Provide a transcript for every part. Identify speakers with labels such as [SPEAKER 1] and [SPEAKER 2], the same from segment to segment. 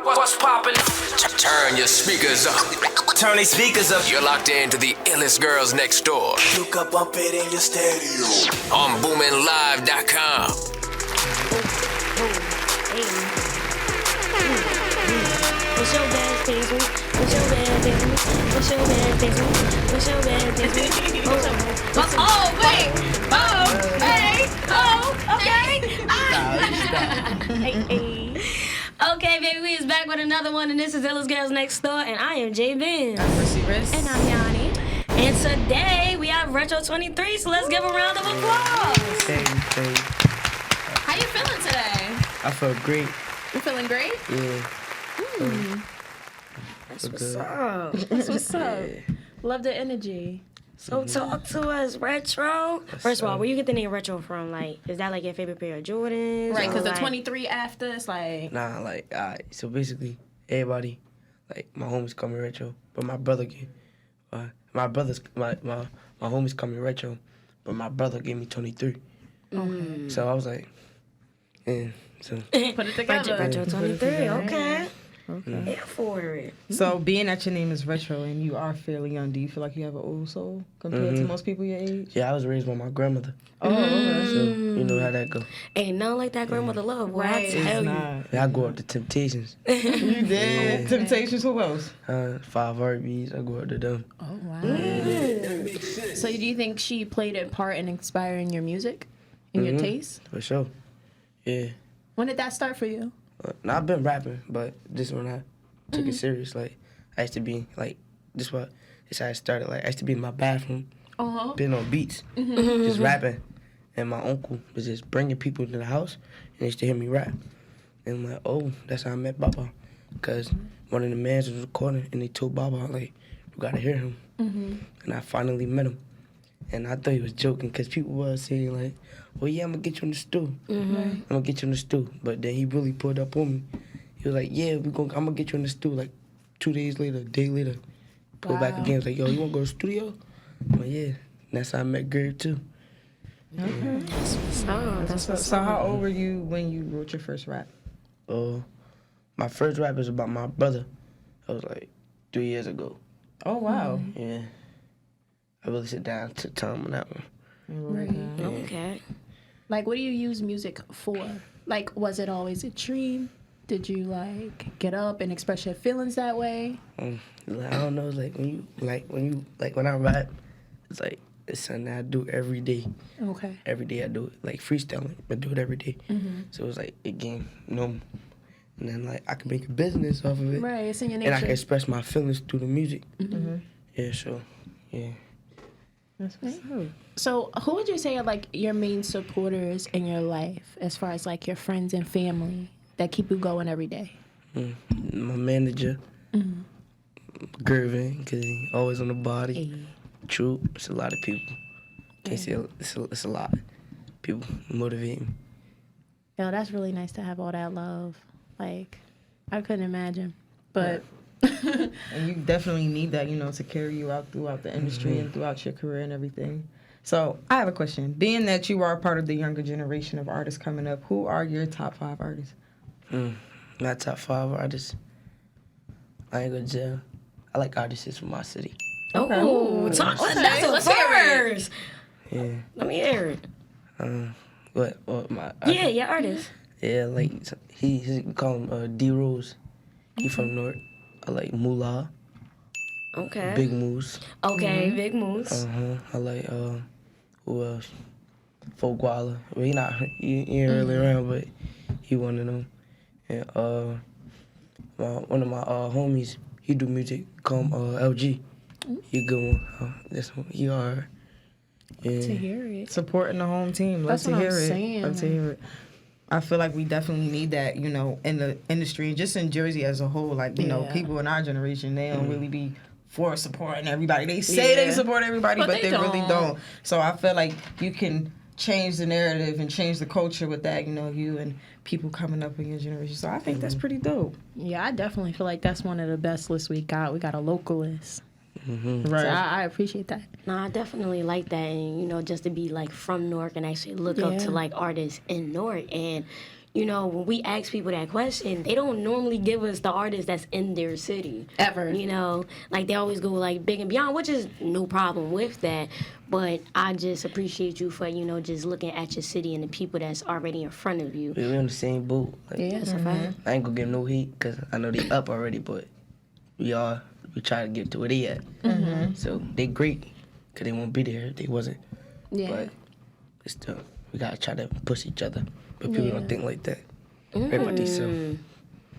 [SPEAKER 1] What's poppin'? Turn your speakers up.
[SPEAKER 2] Turn these speakers up.
[SPEAKER 1] You're locked into the illest girls next door.
[SPEAKER 2] You can bump it in your stereo.
[SPEAKER 1] On BoominLive.com.
[SPEAKER 3] What's your bad things? What's your bad things? What's your bad things? What's your bad things? Oh, wait. Oh, hey. Oh, okay. Hey. Okay, baby, we is back with another one, and this is Illest Girls Next Door, and I am J Ben.
[SPEAKER 4] I'm Mercy Riss.
[SPEAKER 3] And I'm Yanni. And today we have Retro 23, so let's give a round of applause.
[SPEAKER 2] Thank
[SPEAKER 4] How you feeling today?
[SPEAKER 2] I feel great.
[SPEAKER 4] You feeling great?
[SPEAKER 2] Yeah.
[SPEAKER 3] That's what's up.
[SPEAKER 4] That's what's up. Love the energy.
[SPEAKER 3] So talk to us, Retro. First of all, where you get the name Retro from? Like, is that like your favorite pair of Jordans?
[SPEAKER 4] Right, because the
[SPEAKER 3] like,
[SPEAKER 4] 23 after, it's like...
[SPEAKER 2] Nah, like, alright. So basically, everybody, like, my homies call me Retro, but my brother gave, my homies call me Retro, but my brother gave me 23.
[SPEAKER 4] Okay.
[SPEAKER 2] So I was like, yeah. So
[SPEAKER 4] Put it together.
[SPEAKER 3] Retro 23, okay.
[SPEAKER 4] Okay.
[SPEAKER 3] Yeah, for it.
[SPEAKER 5] So, being that your name is Retro and you are fairly young, do you feel like you have an old soul compared to most people your age?
[SPEAKER 2] yeah, I was raised by my grandmother.
[SPEAKER 5] Oh, okay.
[SPEAKER 2] So you know how that go.
[SPEAKER 3] Ain't nothing like that grandmother love, boy.
[SPEAKER 4] Right.
[SPEAKER 3] I tell
[SPEAKER 5] It's
[SPEAKER 3] you.
[SPEAKER 5] not.
[SPEAKER 2] Yeah, I grew up to Temptations.
[SPEAKER 5] You did? Temptations, who else?
[SPEAKER 2] 5 RBs, I grew up to them.
[SPEAKER 4] Oh, wow. So do you think she played a part in inspiring your music and your taste?
[SPEAKER 2] For sure. Yeah.
[SPEAKER 4] When did that start for you?
[SPEAKER 2] Now, I've been rapping, but this when I took it serious, like, I used to be, like, this how I started. Like, I used to be in my bathroom, been on beats, just rapping. And my uncle was just bringing people to the house, and they used to hear me rap. And I'm like, oh, that's how I met Baba. Because one of the mans was recording, and they told Baba, like, you gotta hear him. And I finally met him. And I thought he was joking, because people were saying, like, well, yeah, I'm going to get you in the stew. I'm going to get you in the stew. But then he really pulled up on me. He was like, yeah, I'm going to get you in the stew. Like, 2 days later, a day later, pulled back again. He was like, yo, you want to go to the studio? I'm like, yeah. And that's how I met Gary, too.
[SPEAKER 5] Okay.
[SPEAKER 3] That's what's
[SPEAKER 5] So, how old were you when you wrote your first rap?
[SPEAKER 2] My first rap is about my brother. That was like 3 years ago.
[SPEAKER 5] Oh, wow.
[SPEAKER 2] Yeah. I really sit down, took time on that one.
[SPEAKER 3] Okay.
[SPEAKER 4] Like, what do you use music for? Like, was it always a dream? Did you, like, get up and express your feelings that way?
[SPEAKER 2] I don't know, when I rap, it's like, it's something that I do every day.
[SPEAKER 4] Okay.
[SPEAKER 2] Every day I do it, like freestyling, I do it every day. So it's like, again, and then like I can make a business off of it.
[SPEAKER 4] Right, it's in your nature.
[SPEAKER 2] And I can express my feelings through the music. Yeah, so, yeah.
[SPEAKER 5] That's what's up.
[SPEAKER 4] So, who would you say are, like, your main supporters in your life as far as, like, your friends and family that keep you going every day?
[SPEAKER 2] My manager, Gervin, because he always on the body.
[SPEAKER 4] Hey.
[SPEAKER 2] True, it's a lot of people. Can't say it's a lot. People motivate me.
[SPEAKER 4] Yo, that's really nice to have all that love. Like, I couldn't imagine. But...
[SPEAKER 5] And you definitely need that, to carry you out throughout the industry and throughout your career and everything. So, I have a question. Being that you are part of the younger generation of artists coming up, who are your top 5 artists?
[SPEAKER 2] My top 5 artists. I ain't gonna jail. I like artists from my city.
[SPEAKER 3] Oh, that's a first.
[SPEAKER 2] Yeah.
[SPEAKER 3] Let me hear it.
[SPEAKER 2] What my?
[SPEAKER 3] Yeah, your artist.
[SPEAKER 2] Yeah, like he call him D Rose. He from North. I like Moolah.
[SPEAKER 3] Okay.
[SPEAKER 2] Big Moose.
[SPEAKER 3] Okay, Big Moose.
[SPEAKER 2] I like who else? Folk Waller. Well, he ain't really around, but he one of them. And one of my homies, he do music. Call him LG. He a good one. He alright. Yeah.
[SPEAKER 4] to hear it.
[SPEAKER 5] Supporting the home team. Love
[SPEAKER 4] That's
[SPEAKER 5] to
[SPEAKER 4] what
[SPEAKER 5] hear
[SPEAKER 4] I'm
[SPEAKER 5] it.
[SPEAKER 4] saying.
[SPEAKER 5] Love to hear it. I feel like we definitely need that, in the industry and just in Jersey as a whole. Like, people in our generation, they don't really be for supporting everybody. They say they support everybody, but they really don't. So I feel like you can change the narrative and change the culture with that, you and people coming up in your generation. So I think that's pretty dope.
[SPEAKER 4] Yeah, I definitely feel like that's one of the best lists we got. We got a local list.
[SPEAKER 5] Right.
[SPEAKER 4] So I appreciate that.
[SPEAKER 3] No, I definitely like that, and just to be like from Newark and actually look up to like artists in Newark, and you know, when we ask people that question, they don't normally give us the artist that's in their city.
[SPEAKER 4] Ever.
[SPEAKER 3] You know, like they always go like big and beyond, which is no problem with that. But I just appreciate you for, you know, just looking at your city and the people that's already in front of you.
[SPEAKER 2] We in the same boat. Like,
[SPEAKER 3] Yeah, that's a fact.
[SPEAKER 2] I ain't gonna give no heat because I know they up already, but we try to get to where they at. So they great because they won't be there if they wasn't.
[SPEAKER 4] Yeah.
[SPEAKER 2] But it's still, we gotta try to push each other. But people don't think like that. Everybody so.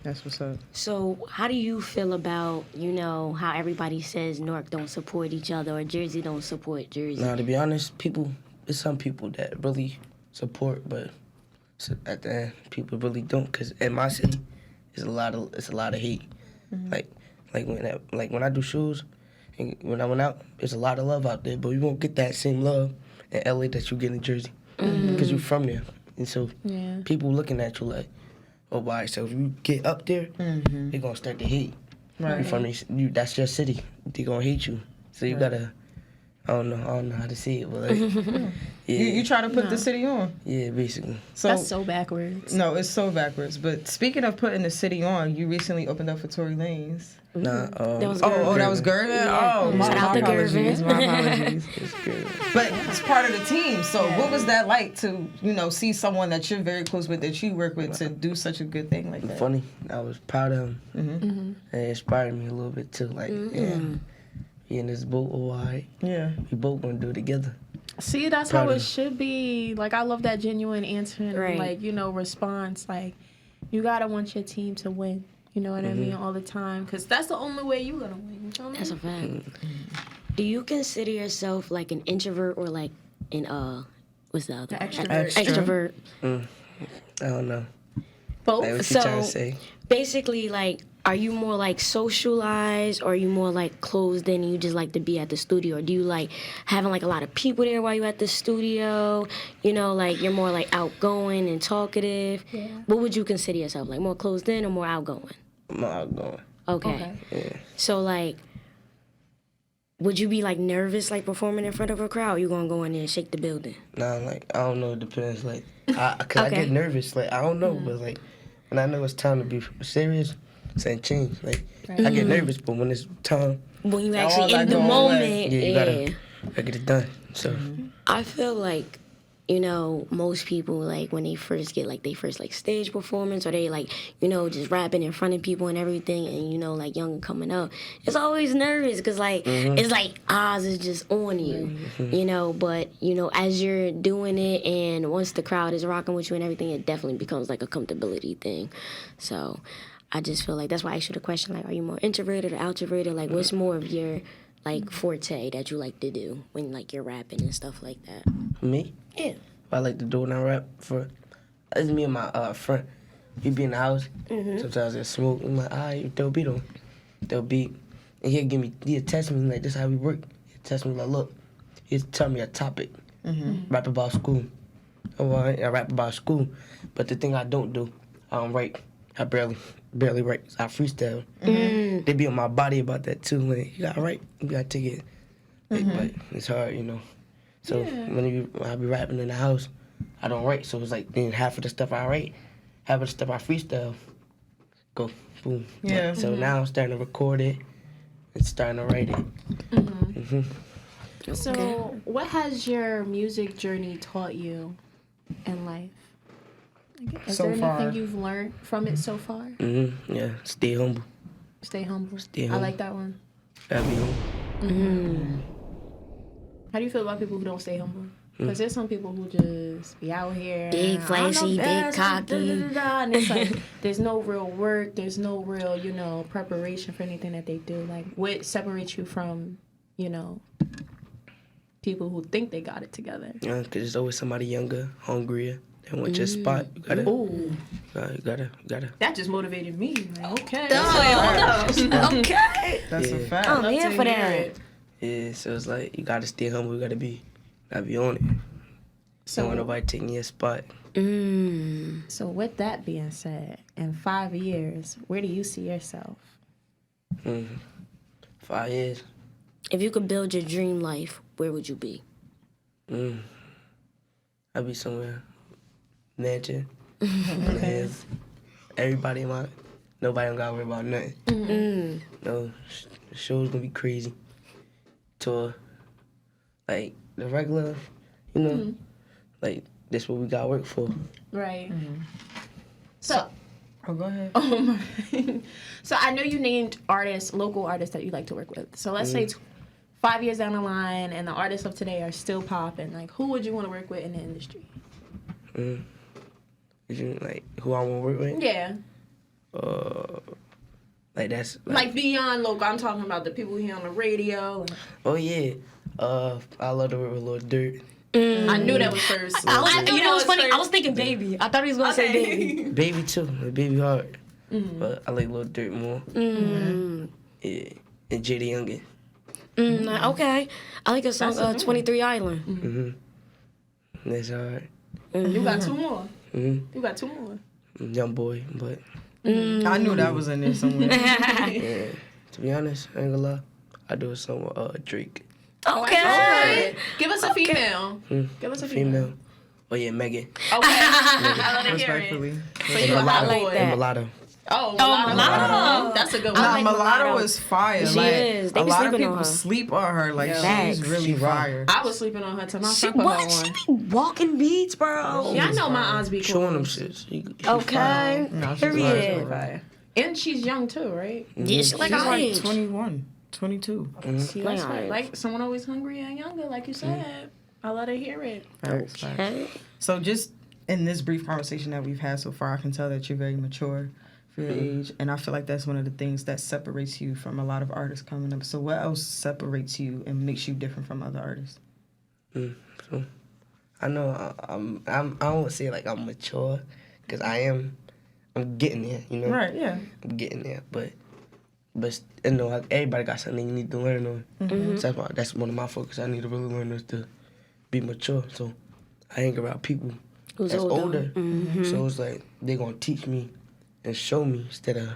[SPEAKER 5] That's what's up.
[SPEAKER 3] So how do you feel about, you know, how everybody says Newark don't support each other or Jersey don't support Jersey?
[SPEAKER 2] Now, to be honest, there's some people that really support, but at the end, people really don't. Cause in my city, it's a lot of hate. Like when I do shows, and when I went out, there's a lot of love out there, but you won't get that same love in LA that you get in Jersey, because you're from there, and so people looking at you like, oh, why? So if you get up there, they're gonna start to hate.
[SPEAKER 5] Right.
[SPEAKER 2] You from that's your city. They gonna hate you. So you gotta. I don't know how to say it, but like,
[SPEAKER 5] You try to put the city on.
[SPEAKER 2] Yeah, basically.
[SPEAKER 5] So
[SPEAKER 4] That's so backwards.
[SPEAKER 5] no, it's so backwards. But speaking of putting the city on, you recently opened up for Tory Lanez.
[SPEAKER 2] Nah.
[SPEAKER 3] That was
[SPEAKER 5] That was Gervin.
[SPEAKER 3] Yeah.
[SPEAKER 5] Oh, my
[SPEAKER 3] Shout out to
[SPEAKER 5] apologies.
[SPEAKER 3] Gervin.
[SPEAKER 5] My apologies.
[SPEAKER 2] It's good.
[SPEAKER 5] But it's part of the team. So what was that like to, see someone that you're very close with, that you work with, to do such a good thing like that?
[SPEAKER 2] Funny. I was proud of him. And it inspired me a little bit too. Like, we in this boat, all right.
[SPEAKER 5] Yeah.
[SPEAKER 2] We both gonna do it together.
[SPEAKER 4] See, that's
[SPEAKER 2] Proud
[SPEAKER 4] how
[SPEAKER 2] of
[SPEAKER 4] it
[SPEAKER 2] him.
[SPEAKER 4] should be. Like, I love that genuine answer and,
[SPEAKER 3] Right.
[SPEAKER 4] like, response. Like, you got to want your team to win. You know what I mean? All the time. Because that's the only way you're going to win. You know what I
[SPEAKER 3] That's a
[SPEAKER 4] mean?
[SPEAKER 3] fact. Do you consider yourself like an introvert or like an what's the other?
[SPEAKER 4] Extrovert.
[SPEAKER 3] Extrovert.
[SPEAKER 2] I don't know.
[SPEAKER 4] Both.
[SPEAKER 2] Like, what you
[SPEAKER 3] So-
[SPEAKER 2] trying to say?
[SPEAKER 3] Basically, like, are you more like socialized or are you more like closed in and you just like to be at the studio? Or do you like having like a lot of people there while you're at the studio? You know, like you're more like outgoing and talkative.
[SPEAKER 4] Yeah.
[SPEAKER 3] What would you consider yourself? Like more closed in or more outgoing?
[SPEAKER 2] I'm outgoing.
[SPEAKER 3] Okay.
[SPEAKER 2] Yeah.
[SPEAKER 3] So like, would you be like nervous like performing in front of a crowd? Or you gonna go in there and shake the building?
[SPEAKER 2] Nah, like, I don't know. It depends. Like, cause I
[SPEAKER 3] Okay.
[SPEAKER 2] get nervous. Like, I don't know, but like, when I know it's time to be serious, something change. Like, I get nervous, but when it's time,
[SPEAKER 3] When you
[SPEAKER 5] All
[SPEAKER 3] actually
[SPEAKER 5] that
[SPEAKER 3] in the
[SPEAKER 5] go away.
[SPEAKER 3] moment,
[SPEAKER 2] yeah, you gotta get it done. So,
[SPEAKER 3] I feel like, most people, like, when they first get, like, they first, like, stage performance or they, like, just rapping in front of people and everything and, like, young and coming up, it's always nervous because, like, it's like Oz is just on you, but, as you're doing it and once the crowd is rocking with you and everything, it definitely becomes, like, a comfortability thing. So I just feel like that's why I asked you the question, like, are you more introverted or outroverted? Like, what's more of your, like, forte that you like to do when, like, you're rapping and stuff like that?
[SPEAKER 2] me,
[SPEAKER 3] Yeah.
[SPEAKER 2] I like to do when I rap for. It's me and my friend. We be in the house. Sometimes I smoke. I'm like, alright, throw a beat on. Throw a beat. And he'll test me, like, this is how we work. He'll test me, like, look, he'll tell me a topic. Rap about school. Oh, I rap about school. But the thing I don't do, I don't write. I barely write. I freestyle. They be on my body about that, too. Like, you gotta write. You gotta take it. Like, but it's hard, So when I be rapping in the house, I don't write. So it's like then half of the stuff I write, half of the stuff I freestyle, go boom.
[SPEAKER 5] Yeah.
[SPEAKER 2] So now I'm starting to record it. It's starting to write it.
[SPEAKER 4] So, what has your music journey taught you in life? Is
[SPEAKER 5] So
[SPEAKER 4] there
[SPEAKER 5] far.
[SPEAKER 4] anything you've learned from it so far?
[SPEAKER 2] Yeah. Stay humble.
[SPEAKER 4] Stay humble.
[SPEAKER 2] Stay
[SPEAKER 4] I
[SPEAKER 2] humble.
[SPEAKER 4] like that one.
[SPEAKER 2] Gotta be humble.
[SPEAKER 4] How do you feel about people who don't stay humble? Because there's some people who just be out here.
[SPEAKER 3] Big,
[SPEAKER 4] I'm the
[SPEAKER 3] flashy, big,
[SPEAKER 4] best,
[SPEAKER 3] cocky.
[SPEAKER 4] And it's like, there's no real work. There's no real, preparation for anything that they do. Like, what separates you from, people who think they got it together?
[SPEAKER 2] Yeah, cause there's always somebody younger, hungrier. They want your spot. You gotta.
[SPEAKER 4] Ooh,
[SPEAKER 2] You gotta.
[SPEAKER 4] that just motivated me. Like, okay.
[SPEAKER 3] Okay.
[SPEAKER 5] That's a
[SPEAKER 2] Yeah.
[SPEAKER 5] fact.
[SPEAKER 3] I'm here for that.
[SPEAKER 2] Yeah. So it's like you gotta stay humble. You gotta be on it.
[SPEAKER 4] So,
[SPEAKER 2] Don't want nobody taking your spot.
[SPEAKER 4] so with that being said, in 5 years, where do you see yourself?
[SPEAKER 2] 5 years.
[SPEAKER 3] If you could build your dream life, where would you be?
[SPEAKER 2] I'll be somewhere. Mansion. Okay. Everybody in my, nobody don't gotta worry about nothing. No, the show's gonna be crazy. Tour, like the regular, you know, like that's what we got work for.
[SPEAKER 4] Right. So.
[SPEAKER 5] Oh, go ahead.
[SPEAKER 4] So I know you named local artists that you like to work with. So let's say 5 years down the line, and the artists of today are still popping. Like, who would you want to work with in the industry?
[SPEAKER 2] Like who I want to work with?
[SPEAKER 4] Yeah.
[SPEAKER 2] Like that's
[SPEAKER 4] Like beyond local. I'm talking about the people who hear on the radio.
[SPEAKER 2] Oh yeah, I love to work with Lil Dirt.
[SPEAKER 4] I knew that was first.
[SPEAKER 3] You know what's funny? I was thinking Baby. I thought he was gonna say Baby.
[SPEAKER 2] Baby too, Baby hard. But I like Lil Dirt more. Yeah, and JD Youngin.
[SPEAKER 3] Okay. I like a song, 23 Island.
[SPEAKER 2] That's hard.
[SPEAKER 4] You got two more. You got two more.
[SPEAKER 2] Young boy, but
[SPEAKER 5] I knew that was in there somewhere.
[SPEAKER 2] yeah, to be honest, I ain't gonna lie, I do a song with Drake.
[SPEAKER 3] Okay.
[SPEAKER 4] Give us a female. Give us a female.
[SPEAKER 2] Oh yeah, Megan.
[SPEAKER 4] Okay. I want to hear it.
[SPEAKER 5] Respectfully.
[SPEAKER 4] So you a hot
[SPEAKER 3] like
[SPEAKER 4] boy.
[SPEAKER 3] that.
[SPEAKER 2] And Mulatto.
[SPEAKER 4] Oh,
[SPEAKER 3] Mulatto.
[SPEAKER 4] That's a good one.
[SPEAKER 5] Nah,
[SPEAKER 3] like
[SPEAKER 5] Mulatto
[SPEAKER 3] Mulatto.
[SPEAKER 5] is fire.
[SPEAKER 3] She
[SPEAKER 5] like,
[SPEAKER 3] is. They
[SPEAKER 5] a
[SPEAKER 3] be
[SPEAKER 5] lot of
[SPEAKER 3] sleeping on
[SPEAKER 5] people
[SPEAKER 3] her.
[SPEAKER 5] sleep on her. Like,
[SPEAKER 3] Facts.
[SPEAKER 5] she's really
[SPEAKER 2] She rock.
[SPEAKER 5] fire.
[SPEAKER 4] I was sleeping on her till my
[SPEAKER 3] She,
[SPEAKER 4] son put her
[SPEAKER 3] what?
[SPEAKER 4] on.
[SPEAKER 3] She be walking beats, bro.
[SPEAKER 4] Yeah, I know my aunts be cool.
[SPEAKER 2] Showing them shit. She
[SPEAKER 3] Okay.
[SPEAKER 5] No, she's
[SPEAKER 3] Period.
[SPEAKER 5] fire.
[SPEAKER 4] And she's young too, right?
[SPEAKER 3] Yeah, she like
[SPEAKER 5] She's
[SPEAKER 3] our
[SPEAKER 5] like
[SPEAKER 3] age.
[SPEAKER 5] 21, 22.
[SPEAKER 4] See, that's
[SPEAKER 3] Like
[SPEAKER 4] right.
[SPEAKER 3] ours.
[SPEAKER 4] Like someone always hungry and younger, like you said. I let her hear it.
[SPEAKER 3] Okay.
[SPEAKER 5] So just in this brief conversation that we've had so far, I can tell that you're very mature for your age, and I feel like that's one of the things that separates you from a lot of artists coming up. So what else separates you and makes you different from other artists?
[SPEAKER 2] So, I know I don't say like I'm mature, because I'm getting there, you know.
[SPEAKER 5] Right, yeah.
[SPEAKER 2] I'm getting there, but you know, like, everybody got something you need to learn on. So that's one of my focus. I need to really learn is to be mature. So I hang around people
[SPEAKER 3] Who's
[SPEAKER 2] that's
[SPEAKER 3] older.
[SPEAKER 2] older. So it's like they gonna teach me and show me instead of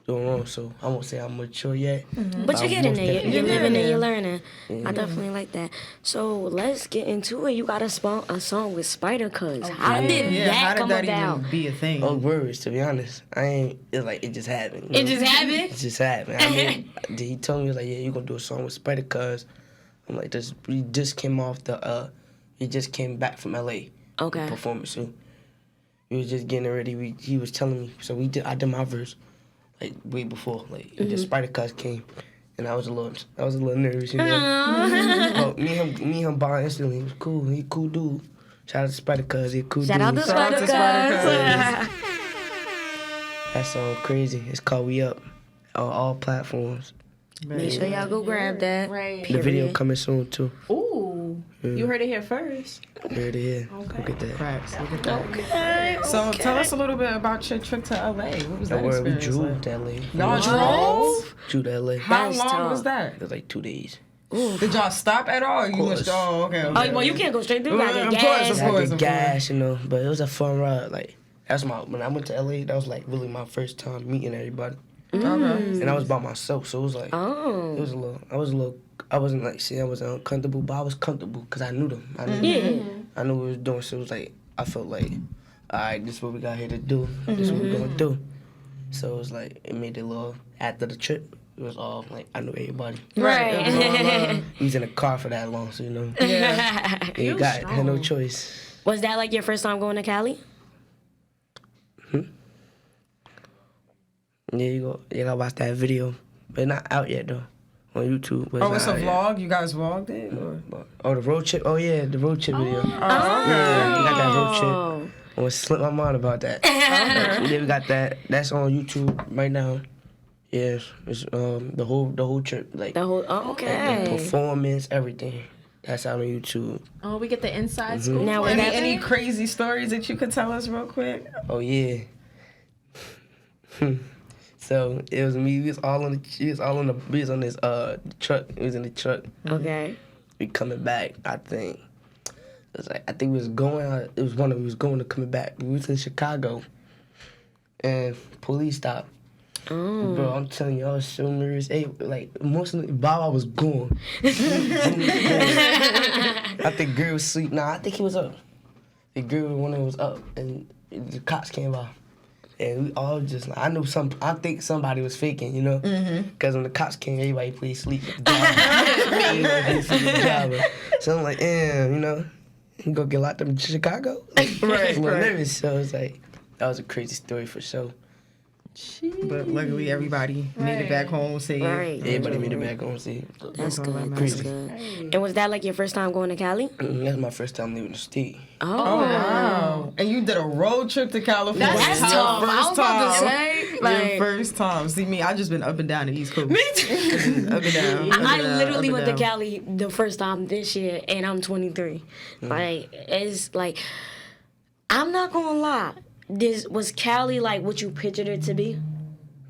[SPEAKER 2] doing wrong. So I won't say I'm mature yet.
[SPEAKER 3] But you're
[SPEAKER 2] I'm
[SPEAKER 3] getting
[SPEAKER 2] most
[SPEAKER 3] there.
[SPEAKER 2] definitely
[SPEAKER 3] You're living
[SPEAKER 2] getting
[SPEAKER 3] it. You're learning. I definitely like that. So let's get into it. You got a song with Spider Cuz. How did
[SPEAKER 5] Yeah,
[SPEAKER 3] that
[SPEAKER 5] how did
[SPEAKER 3] come
[SPEAKER 5] that
[SPEAKER 3] about?
[SPEAKER 5] even be a thing?
[SPEAKER 2] Oh, words, to be honest. It's like it just happened. you
[SPEAKER 3] It
[SPEAKER 2] know?
[SPEAKER 3] just happened?
[SPEAKER 2] It just happened. I mean, he told me, like, yeah, you're gonna do a song with Spider Cuz. I'm like, we just came off he just came back from LA.
[SPEAKER 3] Okay.
[SPEAKER 2] Performance. So we was just getting ready. He was telling me. So I did my verse like way before. Like the Spider Cuz came, and I was a little nervous, you know. But me and him bond instantly. He was cool. He a cool dude. Shout out to Spider Cuz. He a cool
[SPEAKER 3] Shout
[SPEAKER 2] dude.
[SPEAKER 3] out to
[SPEAKER 5] Shout out
[SPEAKER 3] Spider
[SPEAKER 5] to Spider
[SPEAKER 3] Cuz.
[SPEAKER 2] That song crazy. It's called We Up on all platforms.
[SPEAKER 3] Make sure y'all go grab that.
[SPEAKER 4] Right.
[SPEAKER 2] The video coming soon too.
[SPEAKER 4] Ooh. You heard it here first.
[SPEAKER 2] Here it is.
[SPEAKER 4] Okay.
[SPEAKER 2] Look at that.
[SPEAKER 5] Facts. Look at that. So tell us a little bit about your trip to LA. What was that
[SPEAKER 2] Don't worry, we
[SPEAKER 5] experience
[SPEAKER 2] drew
[SPEAKER 5] like?
[SPEAKER 2] to LA.
[SPEAKER 5] Y'all drove?
[SPEAKER 2] Drew to LA.
[SPEAKER 5] How
[SPEAKER 3] That's
[SPEAKER 5] long
[SPEAKER 3] tough.
[SPEAKER 5] was that?
[SPEAKER 2] It was like 2 days.
[SPEAKER 5] Did y'all stop at all? Or you went,
[SPEAKER 2] course.
[SPEAKER 5] okay.
[SPEAKER 3] Oh, well, you can't go straight through. You gotta
[SPEAKER 5] Of
[SPEAKER 3] get
[SPEAKER 5] course,
[SPEAKER 3] gas.
[SPEAKER 5] of
[SPEAKER 2] I
[SPEAKER 5] course.
[SPEAKER 2] get gas, you know, but it was a fun ride. Like when I went to LA, that was like really my first time meeting everybody,
[SPEAKER 5] Okay.
[SPEAKER 2] and I was by myself, so it was like
[SPEAKER 3] Oh.
[SPEAKER 2] it was a little. I wasn't like saying I was uncomfortable, but I was comfortable because I knew them. I knew I knew what we was doing, so it was like I felt like, all right, this is what we got here to do. This is what we're gonna do. So it was like it made it a little after the trip. It was all like I knew everybody.
[SPEAKER 3] Right.
[SPEAKER 2] We was in a car for that long, so you know,
[SPEAKER 5] Yeah.
[SPEAKER 2] you had no choice.
[SPEAKER 3] Was that like your first time going to Cali?
[SPEAKER 2] Yeah, you gotta watch that video, but it's not out yet though, on YouTube. But
[SPEAKER 5] Oh, it's a
[SPEAKER 2] not out yet.
[SPEAKER 5] vlog? You guys vlogged it? Or?
[SPEAKER 2] Oh, the road trip. Oh yeah, the road trip video.
[SPEAKER 5] Oh,
[SPEAKER 2] Yeah, we got that road
[SPEAKER 3] Oh.
[SPEAKER 2] trip. I was slipped my mind about that. Yeah, we got that. That's on YouTube right now. Yeah, it's the whole trip, like
[SPEAKER 3] The whole,
[SPEAKER 2] the
[SPEAKER 3] okay.
[SPEAKER 2] performance, everything. That's out on YouTube.
[SPEAKER 4] Oh, we get the inside scoop.
[SPEAKER 3] Now, was that
[SPEAKER 5] Any crazy stories that you could tell us real quick?
[SPEAKER 2] Oh yeah. So it was me. We was on this truck. It was in the truck.
[SPEAKER 3] Okay.
[SPEAKER 2] We coming back. I think we was going. It was one of we was going to coming back. We was in Chicago, and police stopped.
[SPEAKER 3] Oh.
[SPEAKER 2] Bro, I'm telling you, I was so nervous. Hey, like emotionally, Bob, I was gone. I think girl was asleep. Nah, I think he was up. The girl, one of them was up, and the cops came by. And we all just, like, I think somebody was faking, you know? Because when the cops came, everybody played sleep at the job. So I'm like, damn, you know, you gonna get locked up in Chicago? Right. Nervous. So it's like, that was a crazy story for sure.
[SPEAKER 5] But luckily, everybody made it back home safe.
[SPEAKER 3] Right.
[SPEAKER 2] Everybody made it back home safe.
[SPEAKER 3] That's good. That's good. And was that like your first time going to Cali?
[SPEAKER 2] That's my first time leaving the state.
[SPEAKER 3] Oh,
[SPEAKER 5] wow. And you did a road trip to California.
[SPEAKER 3] That's tough. I was about to say, like,
[SPEAKER 5] your first time. See me, I just been up and down the East Coast.
[SPEAKER 3] Me too.
[SPEAKER 5] Up and down.
[SPEAKER 3] I literally went to Cali the first time this year, and I'm 23. Like, it's like, I'm not gonna lie. Was Cali like what you pictured it to be?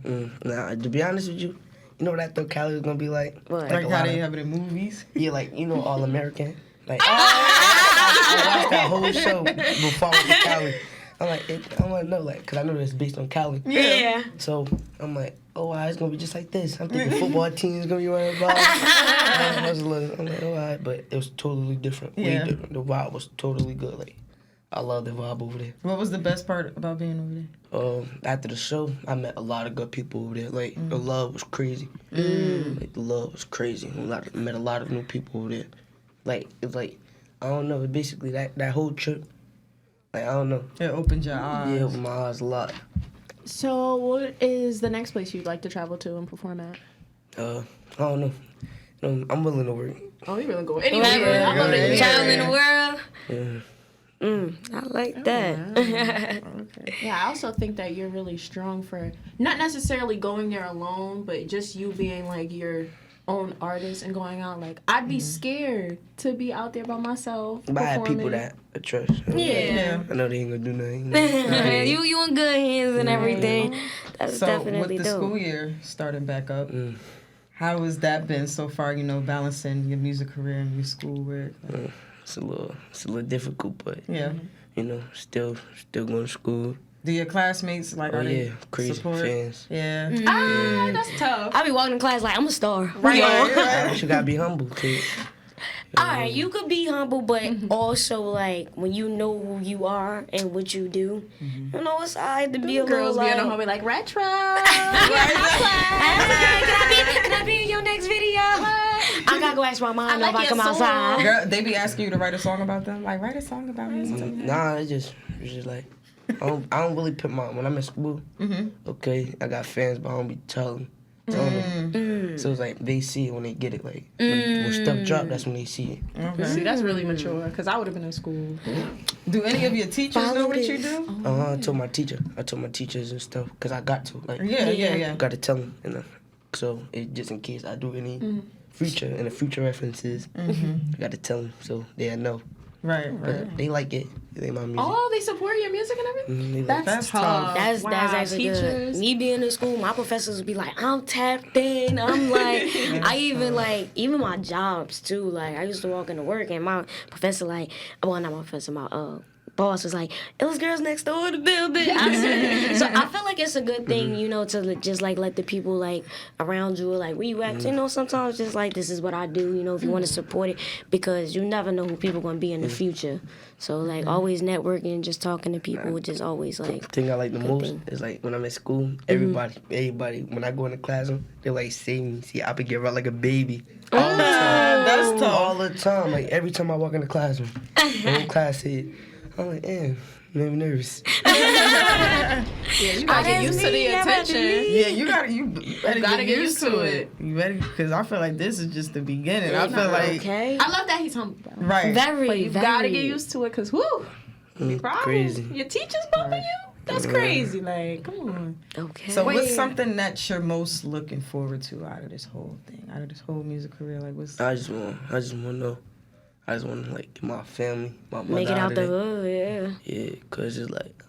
[SPEAKER 2] Nah, to be honest with you, you know what I thought Cali was gonna be like?
[SPEAKER 3] What?
[SPEAKER 5] Like how they have it in movies?
[SPEAKER 2] Yeah, like, you know, All American. Like, I watched that whole show before I went to Cali. I'm like, I want to know, like, because I know it's based on Cali.
[SPEAKER 3] Yeah.
[SPEAKER 2] So I'm like, oh, wow, it's going to be just like this. I'm thinking football team is going to be running ball. I'm like, all right, but it was totally different. Way different. The vibe was totally good. Like, I love the vibe over there.
[SPEAKER 5] What was the best part about being over there?
[SPEAKER 2] After the show, I met a lot of good people over there. Like, the love was crazy. Like, the love was crazy. I met a lot of new people over there. Like, it's like, I don't know, basically that whole trip, like, I don't know.
[SPEAKER 5] It opened your eyes.
[SPEAKER 2] Yeah, it opened my eyes a lot.
[SPEAKER 4] So what is the next place you'd like to travel to and perform at?
[SPEAKER 2] I don't know. I'm willing to work.
[SPEAKER 4] Oh, you really go anywhere. I love it.
[SPEAKER 3] Travel in the world.
[SPEAKER 2] Yeah.
[SPEAKER 3] I like that.
[SPEAKER 4] Okay. Yeah, I also think that you're really strong for not necessarily going there alone, but just you being like your own artist and going out. Like, I'd be scared to be out there by myself.
[SPEAKER 2] But I have people that I trust.
[SPEAKER 4] Yeah.
[SPEAKER 2] I know they ain't gonna do nothing.
[SPEAKER 3] You in good hands and everything. That's
[SPEAKER 5] So
[SPEAKER 3] definitely
[SPEAKER 5] with the
[SPEAKER 3] dope.
[SPEAKER 5] school year starting back up, how has that been so far? You know, balancing your music career and your schoolwork.
[SPEAKER 2] It's a little difficult, but
[SPEAKER 5] Yeah.
[SPEAKER 2] you know, still going to school.
[SPEAKER 5] Do your classmates like?
[SPEAKER 2] Oh
[SPEAKER 5] are they
[SPEAKER 2] yeah, crazy
[SPEAKER 5] support?
[SPEAKER 2] fans.
[SPEAKER 5] Yeah.
[SPEAKER 4] Ah, that's tough.
[SPEAKER 3] I be walking in class like I'm a star.
[SPEAKER 2] Right. You gotta be humble too.
[SPEAKER 3] Alright, you could be humble, but also like when you know who you are and what you do, you know it's alright to be a little
[SPEAKER 4] Girls
[SPEAKER 3] like.
[SPEAKER 4] being a homie like retro.
[SPEAKER 3] Can I be in your next video? I gotta go ask my mom if I come outside.
[SPEAKER 5] Girl, they be asking you to write a song about them. Like, write a song about me.
[SPEAKER 2] Nah, it's just like I don't really put when I'm in school. Okay, I got fans, but I don't be telling them. So it's like they see it when they get it. Like when stuff drop, that's when they see it.
[SPEAKER 5] Okay.
[SPEAKER 4] See, that's really mature, because I would have been in school.
[SPEAKER 5] Do any of your teachers know what you do?
[SPEAKER 2] I told my teachers and stuff, because I got to. Like,
[SPEAKER 5] Yeah.
[SPEAKER 2] got to tell them. You know? So it, just in case I do any future references, I got to tell them so they know.
[SPEAKER 5] Right.
[SPEAKER 2] But they like it. They my music.
[SPEAKER 4] Oh, they support your music and everything?
[SPEAKER 5] That's tough.
[SPEAKER 3] That's actually good. Me being in school, my professors would be like, I'm tapped in. I'm like, even my jobs too. Like, I used to walk into work and my professor my boss was like, Illest girls next door to building. So I feel like it's a good thing, you know, to just like let the people like around you like where you at. You know, sometimes just like this is what I do. You know, if you want to support it, because you never know who people gonna be in the future. So like always networking, just talking to people, just always like.
[SPEAKER 2] The thing I like the most is like when I'm at school, everybody when I go in the classroom, they like say me. See, I be get around like a baby. All the time.
[SPEAKER 5] That's tough.
[SPEAKER 2] All the time. Like every time I walk in the classroom, the whole class said, I'm like, damn, made me nervous.
[SPEAKER 4] Yeah, you gotta get used to the attention.
[SPEAKER 5] Yeah, you gotta get used to it. You ready? Because I feel like this is just the beginning. I feel like
[SPEAKER 3] Okay.
[SPEAKER 4] I love that he's humble, bro.
[SPEAKER 5] right.
[SPEAKER 4] But you gotta get used to it, because be proud.
[SPEAKER 2] Crazy.
[SPEAKER 4] Your teacher's bumping you? That's crazy. Like, come on.
[SPEAKER 3] Okay.
[SPEAKER 5] So what's something that you're most looking forward to out of this whole thing, out of this whole music career? Like, what's
[SPEAKER 2] I just want to know. I just want to like get my family, my mother
[SPEAKER 3] make it out
[SPEAKER 2] of
[SPEAKER 3] the
[SPEAKER 2] it.
[SPEAKER 3] hood, yeah.
[SPEAKER 2] Yeah, cause it's like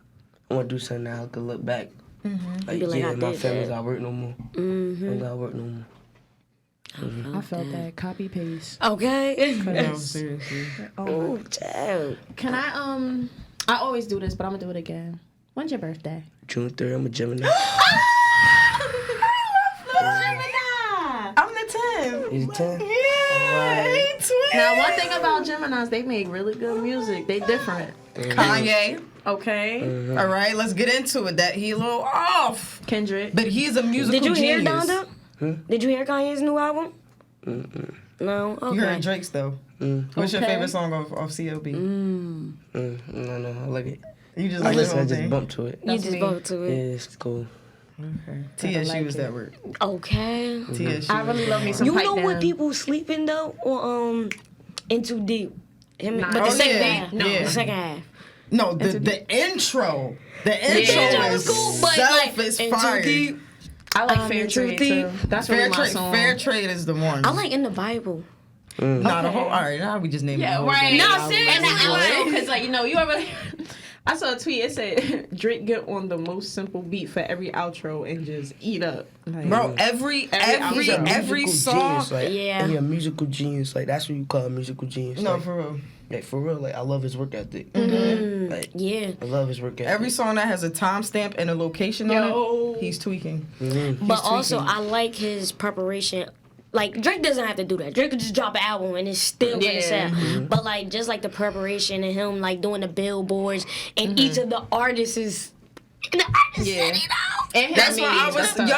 [SPEAKER 2] I want to do something that I could look back. Like,
[SPEAKER 3] Be like, I
[SPEAKER 2] my
[SPEAKER 3] did
[SPEAKER 2] family's
[SPEAKER 3] that.
[SPEAKER 2] not work no more. Ain't got work no more.
[SPEAKER 4] I felt that. Copy paste.
[SPEAKER 3] Okay.
[SPEAKER 5] no, seriously.
[SPEAKER 3] Oh, child.
[SPEAKER 4] Can I always do this, but I'm gonna do it again. When's your birthday?
[SPEAKER 2] June 3rd, I'm a Gemini.
[SPEAKER 5] I'm the 10th.
[SPEAKER 2] He's a 10.
[SPEAKER 5] Yeah,
[SPEAKER 4] Now, one thing about Geminis, they make really good music. They different.
[SPEAKER 5] Kanye.
[SPEAKER 4] Okay.
[SPEAKER 5] All right, let's get into it. That he a little off.
[SPEAKER 4] Kendrick.
[SPEAKER 5] But he's a musical
[SPEAKER 3] Did you hear
[SPEAKER 5] genius.
[SPEAKER 3] Donda? Did you hear Kanye's new album? No? Okay.
[SPEAKER 5] You heard Drake's, though. What's your favorite song of CLB?
[SPEAKER 2] No, I like it.
[SPEAKER 5] You just
[SPEAKER 2] I
[SPEAKER 5] like the
[SPEAKER 2] listen,
[SPEAKER 5] whole
[SPEAKER 2] I just
[SPEAKER 5] thing?
[SPEAKER 2] bump to it.
[SPEAKER 3] You just bumped to
[SPEAKER 2] Yeah,
[SPEAKER 3] it.
[SPEAKER 2] it's cool.
[SPEAKER 5] Okay. TSU is that word.
[SPEAKER 3] Okay.
[SPEAKER 5] TSU.
[SPEAKER 4] I really love me some
[SPEAKER 3] You
[SPEAKER 4] Pipe
[SPEAKER 3] know
[SPEAKER 4] Down.
[SPEAKER 3] what people sleeping though? On In Too Deep. Him,
[SPEAKER 4] Nah.
[SPEAKER 3] but the
[SPEAKER 5] Oh,
[SPEAKER 3] second
[SPEAKER 5] yeah.
[SPEAKER 3] half.
[SPEAKER 5] Yeah.
[SPEAKER 3] The second half.
[SPEAKER 5] No, the intro. The intro
[SPEAKER 3] intro
[SPEAKER 5] is
[SPEAKER 3] was cool, but
[SPEAKER 5] self
[SPEAKER 3] like,
[SPEAKER 5] is
[SPEAKER 3] In Too
[SPEAKER 5] fire.
[SPEAKER 3] Deep.
[SPEAKER 4] I like
[SPEAKER 3] I'm
[SPEAKER 4] Fair
[SPEAKER 3] in too
[SPEAKER 4] Trade
[SPEAKER 3] deep.
[SPEAKER 4] too. That's really my song.
[SPEAKER 5] Fair Trade is the one.
[SPEAKER 3] I like In the Bible.
[SPEAKER 5] Nah, the whole. All right, now we just naming the
[SPEAKER 4] Yeah,
[SPEAKER 5] whole
[SPEAKER 4] right.
[SPEAKER 5] thing.
[SPEAKER 3] No, seriously.
[SPEAKER 4] Because like you ever. I saw a tweet. It said Drake get on the most simple beat for every outro and just eat up. Like,
[SPEAKER 5] Bro, every
[SPEAKER 2] Musical
[SPEAKER 5] song.
[SPEAKER 2] genius, like,
[SPEAKER 3] Yeah.
[SPEAKER 2] He a musical genius. Like that's what you call a musical genius.
[SPEAKER 5] No,
[SPEAKER 2] like,
[SPEAKER 5] for real.
[SPEAKER 2] like for real. Like I love his work ethic. Like
[SPEAKER 3] Yeah.
[SPEAKER 2] I love his work ethic.
[SPEAKER 5] Every song that has a timestamp and a location on it, he's tweaking.
[SPEAKER 3] But also, I like his preparation. Like, Drake doesn't have to do that. Drake could just drop an album and it's still gonna sound. But, like, just, like, the preparation and him, like, doing the billboards and each of the artists is... And the artists
[SPEAKER 4] Yeah.
[SPEAKER 3] set it out.
[SPEAKER 4] And
[SPEAKER 5] That's why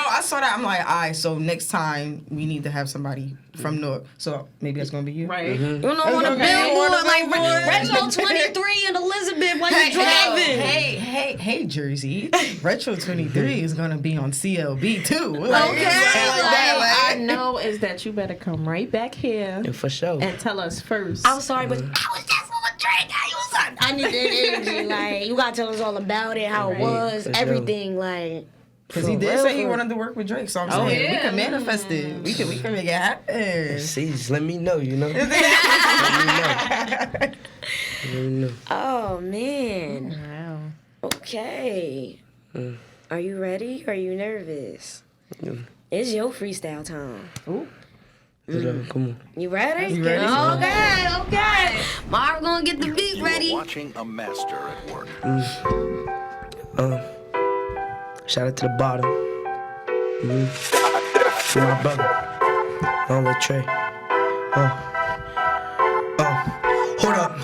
[SPEAKER 5] I saw that. I'm like, all right, so next time we need to have somebody from Newark. So maybe that's going to be you.
[SPEAKER 4] right.
[SPEAKER 3] You know, on the
[SPEAKER 5] Okay.
[SPEAKER 3] billboard,
[SPEAKER 5] On the
[SPEAKER 3] like,
[SPEAKER 5] billboard.
[SPEAKER 3] Retro 23 and Elizabeth while you driving.
[SPEAKER 5] Hey, Jersey. Retro 23 is going to be on CLB too. Like,
[SPEAKER 3] Okay.
[SPEAKER 5] like that,
[SPEAKER 4] All I
[SPEAKER 5] like-
[SPEAKER 4] know is that you better come right back here
[SPEAKER 2] Yeah, for sure.
[SPEAKER 4] and tell us first.
[SPEAKER 3] I'm sorry, but I was just with Drake. I need the energy. Like, you gotta tell us all about it, how it was,
[SPEAKER 2] for sure.
[SPEAKER 3] everything. Like,
[SPEAKER 5] Because he did say he wanted to work with Drake, so I'm saying we
[SPEAKER 4] yeah.
[SPEAKER 5] can manifest it. We can make it happen.
[SPEAKER 2] See, just let me know. You know. Let me know.
[SPEAKER 3] oh man.
[SPEAKER 4] Wow.
[SPEAKER 3] Okay. Are you ready? Are you nervous? It's your freestyle time.
[SPEAKER 2] Come on.
[SPEAKER 3] You ready?
[SPEAKER 5] You ready?
[SPEAKER 3] Okay. Marv gonna get the beat ready.
[SPEAKER 6] Watching a master at work.
[SPEAKER 2] Shout out to the bottom. To my brother. On the tray. Hold up.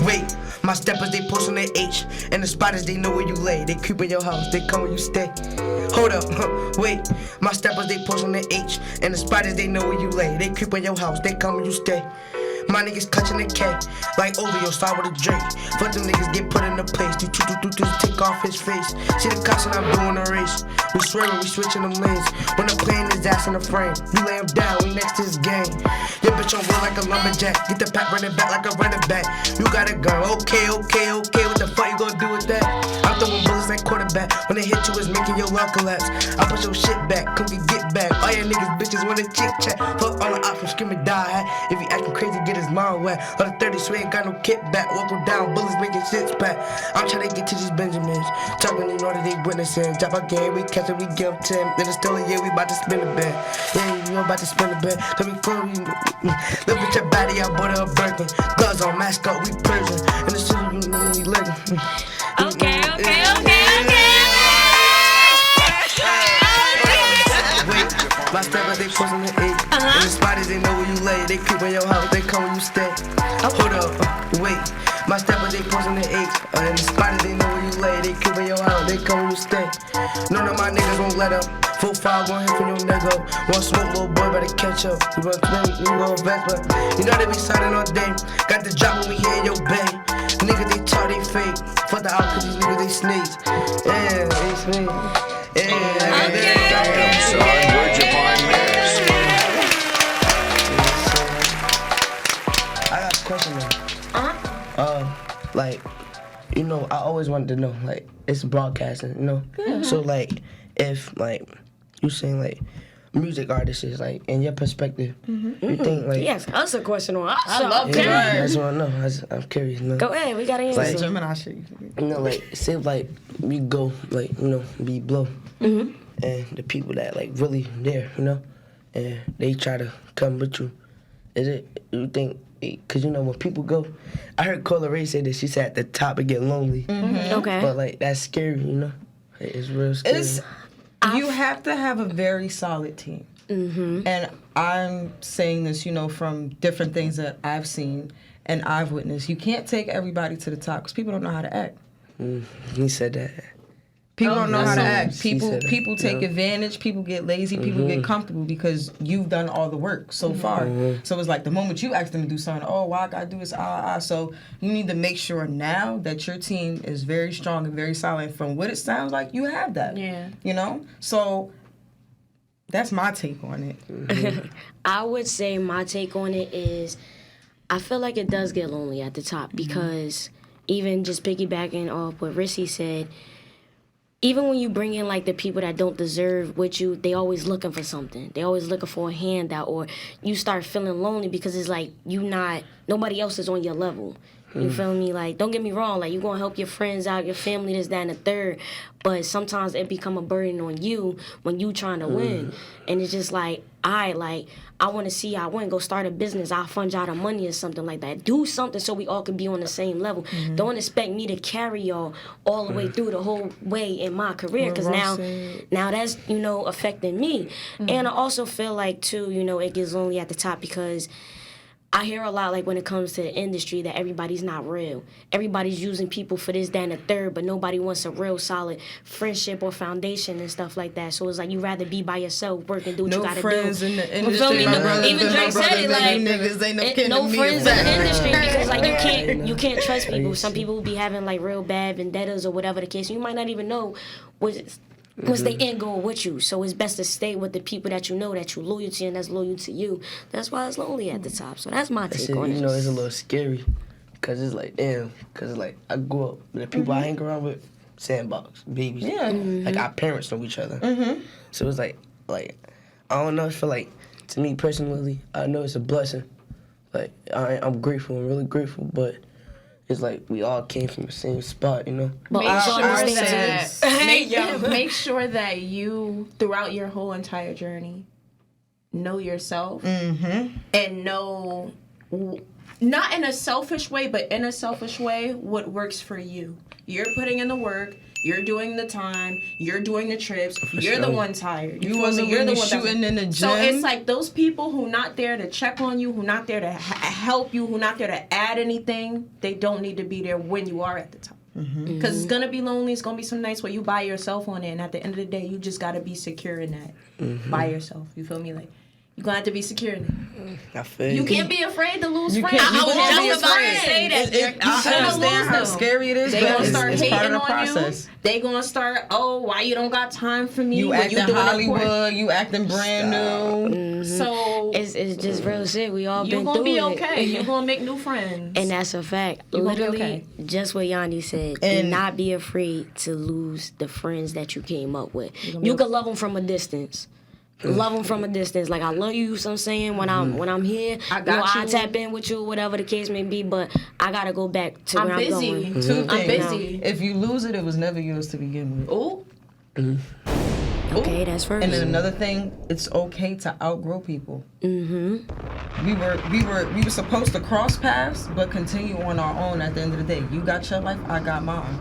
[SPEAKER 2] Wait. My steppers, they post on their H. And the spotters, they know where you lay. They creep in your house, they come where you stay. Hold up. Wait. My steppers, they post on their H. And the spotters, they know where you lay. They creep in your house, they come where you stay. My niggas clutching the K, like OVO, start with a Drake. Fuck them niggas get put in the place. Do take off his face. See the cops and I'm doing a race. We swerving, we switching them lanes. When I'm playing his ass in the frame, you lay him down, we next to his game. Your bitch on roll like a lumberjack. Get the pack running back like a running back. You got a gun, okay. What the fuck you gonna do with that? I'm throwing bullets like quarterback. When they hit you, it's making your lung collapse. I put your shit back, come get back. All your niggas bitches wanna chit chat. Fuck all the options, scream and die. If he acting crazy, get his mind wet. All the 30 swear ain't got no kickback. Walk him down, bullets making shit back. I'm trying to get to these Benjamins. Talking in order they witnessing. Drop our game, we catch it, we give them 10. Then it's still a year, we about to spin the bed. Yeah, you about to spin the bed. So we close, look at your body, I bought her a Birkin. Gloves on, mask up, we prison. In the city, you know we living.
[SPEAKER 3] Okay.
[SPEAKER 2] Wait, my steppers, they pushing the eight. And the spotters, they know where you lay. They creep in your house, they come when you stay. Hold up, wait. My steppers, they pushing the eight. And the spotters, they know where you lay. They creep in your house, they come when you stay. None of my niggas won't let up. 4-5 gon' hit for your nigga. One smoke, little boy, better catch up. You gon' twin, you gon' invest, but you know they be signing all day. Got the drop when we hear your bay. Niggas, they talk, they fake. Fuck the out, cause these niggas, they snakes. Yeah, they snakes.
[SPEAKER 6] Son, where'd you find this?
[SPEAKER 2] I got a question though. Like, you know, I always wanted to know, like, it's broadcasting, you know? So, like, if, like, you saying, like, music artists is, like, in your perspective, you think, like...
[SPEAKER 3] Yes, that's a question on us.
[SPEAKER 4] I love
[SPEAKER 2] Yeah,
[SPEAKER 4] that.
[SPEAKER 2] that's what I know. I'm curious, you know?
[SPEAKER 3] Go ahead, we got an
[SPEAKER 2] Like,
[SPEAKER 3] answer.
[SPEAKER 5] Gemini shit.
[SPEAKER 2] You know, like, say, like, we go, like, you know, be blow. And the people that, like, really there, you know? And they try to come with you. Is it, you think, because, you know, when people go, I heard Cola Ray say that she said at the top it get lonely.
[SPEAKER 3] Okay.
[SPEAKER 2] But, like, that's scary, you know? It's real scary.
[SPEAKER 5] You have to have a very solid team. And I'm saying this, you know, from different things that I've seen and I've witnessed. You can't take everybody to the top because people don't know how to act.
[SPEAKER 2] He said that.
[SPEAKER 5] People don't know how to act.
[SPEAKER 2] He said that.
[SPEAKER 5] People take
[SPEAKER 2] Yeah.
[SPEAKER 5] advantage. People get lazy. People get comfortable because you've done all the work so far. So it's like the moment you ask them to do something, oh, why I gotta do this? So you need to make sure now that your team is very strong and very solid. From what it sounds like, you have that.
[SPEAKER 4] Yeah.
[SPEAKER 5] You know. So that's my take on it.
[SPEAKER 3] I would say my take on it is, I feel like it does get lonely at the top because even just piggybacking off what Rissy said, even when you bring in like the people that don't deserve with you, they always looking for something. They always looking for a handout, or you start feeling lonely because it's like nobody else is on your level. You feel me? Like, don't get me wrong, like, you gonna help your friends out, your family, this, that, and the third, but sometimes it become a burden on you when you trying to win. And it's just like, I want to see y'all win. Go start a business. I'll fund y'all the money or something like that. Do something so we all can be on the same level. Don't expect me to carry y'all all the way through the whole way in my career, because now that's, affecting me. And I also feel like, too, it gets lonely at the top because I hear a lot, like, when it comes to the industry, that everybody's not real. Everybody's using people for this, that, and the third, but nobody wants a real solid friendship or foundation and stuff like that. So it's like, you rather be by yourself, work and do what you gotta do.
[SPEAKER 5] No friends in the
[SPEAKER 3] You feel
[SPEAKER 5] industry.
[SPEAKER 3] me?
[SPEAKER 5] My brothers
[SPEAKER 3] Even
[SPEAKER 5] been my
[SPEAKER 3] Drake said
[SPEAKER 5] brothers,
[SPEAKER 3] it,
[SPEAKER 5] and you
[SPEAKER 3] like,
[SPEAKER 5] niggas ain't no kin
[SPEAKER 3] no
[SPEAKER 5] to me.
[SPEAKER 3] friends in the industry, because like you can't trust people. Some people will be having like real bad vendettas or whatever the case. You might not even know what's the end goal with you. So it's best to stay with the people that you know, that you're loyal to, and that's loyal to you. That's why it's lonely at the top. So that's my take on it.
[SPEAKER 2] It's a little scary, because it's like, damn, because it's like, I grew up with the people I hang around with, sandbox, babies.
[SPEAKER 5] Yeah.
[SPEAKER 2] Like, our parents know each other. So it's like, I don't know, I feel like, to me personally, I know it's a blessing. Like, I'm grateful, I'm really grateful, but it's like we all came from the same spot,
[SPEAKER 3] But
[SPEAKER 4] make sure that you, throughout your whole entire journey, know yourself and know, not in a selfish way, but in a selfish way, what works for you. You're putting in the work. You're doing the time. You're doing the trips. You're the one tired.
[SPEAKER 5] You wasn't really shooting in the gym.
[SPEAKER 4] So it's like those people who not there to check on you, who not there to help you, who not there to add anything, they don't need to be there when you are at the top. Because it's going to be lonely. It's going to be some nights where you by yourself on it. And at the end of the day, you just got to be secure in that by yourself. You feel me? Like, you're going to have to be secure in it.
[SPEAKER 2] I feel
[SPEAKER 4] You can't be afraid to lose friends.
[SPEAKER 5] I was
[SPEAKER 4] just
[SPEAKER 5] about
[SPEAKER 4] to say that.
[SPEAKER 5] I understand how scary it is,
[SPEAKER 4] They
[SPEAKER 5] but
[SPEAKER 4] gonna start
[SPEAKER 5] it's
[SPEAKER 4] hating
[SPEAKER 5] part of the
[SPEAKER 4] on
[SPEAKER 5] process.
[SPEAKER 4] you. They gonna start, why you don't got time for me?
[SPEAKER 5] You
[SPEAKER 4] when
[SPEAKER 5] acting
[SPEAKER 4] doing
[SPEAKER 5] Hollywood, you acting brand new.
[SPEAKER 4] So
[SPEAKER 3] it's just real shit. We all
[SPEAKER 4] you're
[SPEAKER 3] been
[SPEAKER 4] gonna
[SPEAKER 3] through
[SPEAKER 4] be
[SPEAKER 3] it.
[SPEAKER 4] okay. You're gonna make new friends.
[SPEAKER 3] And that's a fact.
[SPEAKER 4] You're gonna be
[SPEAKER 3] Literally,
[SPEAKER 4] okay.
[SPEAKER 3] just what Yanni said. Do
[SPEAKER 5] And-
[SPEAKER 3] not be afraid to lose the friends that you came up with. You can love them from a distance. Love them from a distance. Like, I love you, so I'm saying, when I'm here,
[SPEAKER 4] I got
[SPEAKER 3] I
[SPEAKER 4] you.
[SPEAKER 3] tap in with you, whatever the case may be, but I gotta go back to
[SPEAKER 4] I'm
[SPEAKER 3] where
[SPEAKER 4] busy.
[SPEAKER 3] I'm going.
[SPEAKER 5] Two
[SPEAKER 4] I'm
[SPEAKER 5] things.
[SPEAKER 4] busy.
[SPEAKER 5] If you lose it, it was never yours to begin with.
[SPEAKER 4] Ooh.
[SPEAKER 3] Okay, that's first.
[SPEAKER 5] And then another thing, it's okay to outgrow people. We were supposed to cross paths, but continue on our own at the end of the day. You got your life, I got mine.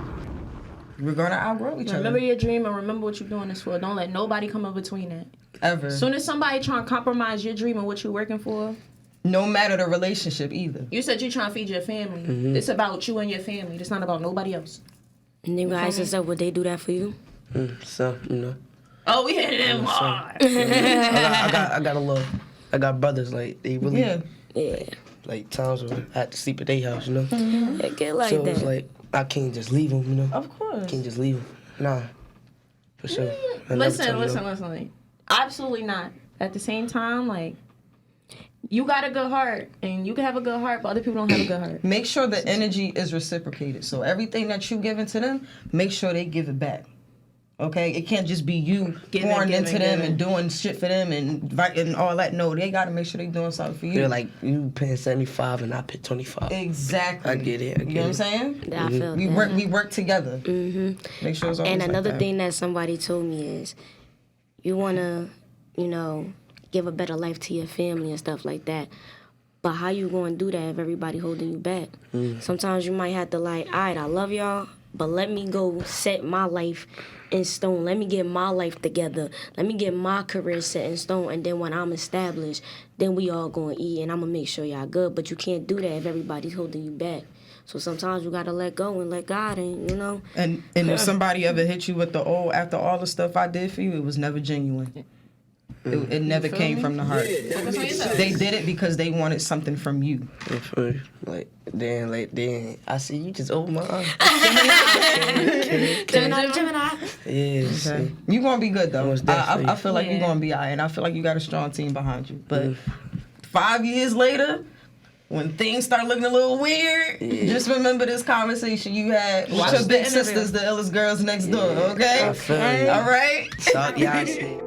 [SPEAKER 5] We're gonna outgrow each
[SPEAKER 4] Remember
[SPEAKER 5] other.
[SPEAKER 4] your dream and remember what you're doing this for. Don't let nobody come up between that.
[SPEAKER 5] Ever.
[SPEAKER 4] As soon as somebody trying to compromise your dream and what you're working for,
[SPEAKER 5] No matter the relationship either.
[SPEAKER 4] you said you're trying to feed your family. It's about you and your family. It's not about nobody else.
[SPEAKER 3] And then you ask yourself, would they do that for you?
[SPEAKER 2] So,
[SPEAKER 4] Oh, we hit them hard.
[SPEAKER 2] I got a little, I got brothers, like, they really,
[SPEAKER 3] Yeah.
[SPEAKER 2] like, times when I had to sleep at their house,
[SPEAKER 3] It get like
[SPEAKER 2] So
[SPEAKER 3] that.
[SPEAKER 2] it's like, I can't just leave them,
[SPEAKER 5] Of course.
[SPEAKER 2] Can't just leave them. Nah, for sure. I never
[SPEAKER 4] Listen.
[SPEAKER 2] tell them no.
[SPEAKER 4] Like, absolutely not. At the same time, like, you got a good heart, and you can have a good heart, but other people don't have a good heart.
[SPEAKER 5] Make sure the energy is reciprocated. So everything that you give into them, make sure they give it back. Okay? It can't just be you
[SPEAKER 4] Giving,
[SPEAKER 5] pouring
[SPEAKER 4] giving,
[SPEAKER 5] into them
[SPEAKER 4] giving.
[SPEAKER 5] and doing shit for them and all that. No, they gotta make sure they doing something for you.
[SPEAKER 2] They're like, you paying 75 and I pay 25.
[SPEAKER 5] Exactly.
[SPEAKER 2] I get it.
[SPEAKER 5] You know what I'm saying?
[SPEAKER 3] I feel
[SPEAKER 5] We
[SPEAKER 3] that.
[SPEAKER 5] work together. Make sure it's always
[SPEAKER 3] And
[SPEAKER 5] like
[SPEAKER 3] another
[SPEAKER 5] that.
[SPEAKER 3] thing that somebody told me is, you want to, give a better life to your family and stuff like that. But how you going to do that if everybody holding you back? Sometimes you might have to like, all right, I love y'all, but let me go set my life in stone. Let me get my life together. Let me get my career set in stone. And then when I'm established, then we all going to eat and I'm going to make sure y'all good. But you can't do that if everybody's holding you back. So sometimes you gotta let go and let God, and you know.
[SPEAKER 5] And if somebody ever hit you with the after all the stuff I did for you, it was never genuine. It never came from the heart. They did it because they wanted something from you.
[SPEAKER 2] Like then I see you just open my eyes.
[SPEAKER 3] Gemini.
[SPEAKER 2] Yeah.
[SPEAKER 5] Okay. You gonna be good though. I feel like
[SPEAKER 4] Yeah.
[SPEAKER 5] you're gonna be alright, and I feel like you got a strong team behind you. But 5 years later, when things start looking a little weird, just remember this conversation you had with your big sisters, the Illest girls next door. Okay.
[SPEAKER 2] I feel you.
[SPEAKER 5] All right.
[SPEAKER 2] So, yeah, I see.